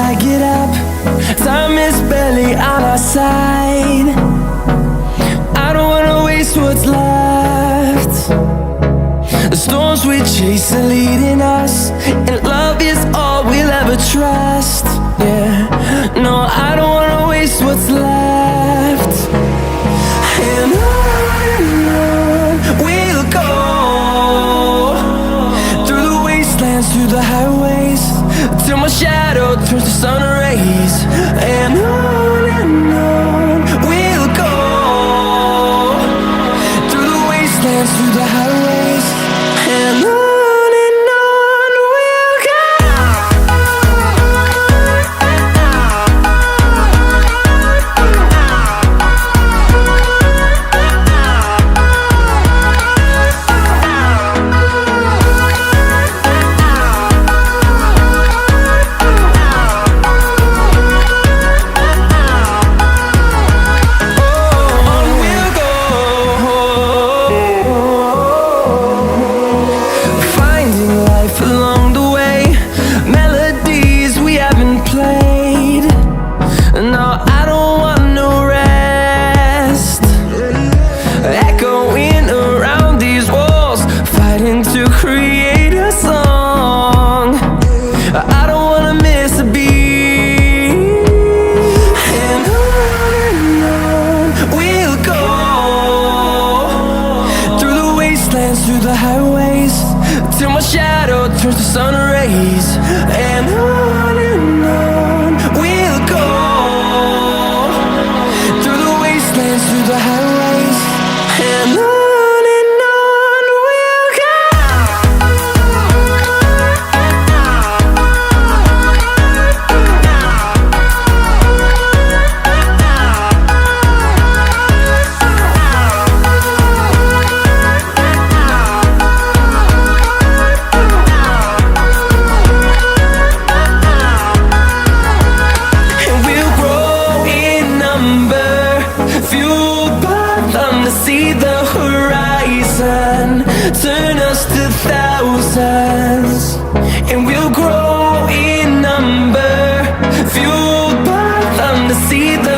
I get up, time is barely on our side. I don't wanna waste what's left. The storms we chase are leading us, and love is all we'll ever trust. Yeah, no, I don't wanna waste what's left. And on we'll go, through the wastelands, through the highways, till my shadow turns to sun rays. And on we'll go, through the wastelands, through the highways, and on we'll go. Along the way, melodies we haven't played. No, I don't want no rest. Echoing around these walls, fighting to create a song. I don't wanna miss a beat. And on we'll go, through the wastelands, through the highways, till my shadow turns to sun rays. And on we'll go, through the wastelands, through the highways, and on we'll go. Fueled by them to see the horizon, turn us to thousands, and we'll grow in number. Fueled by them to see the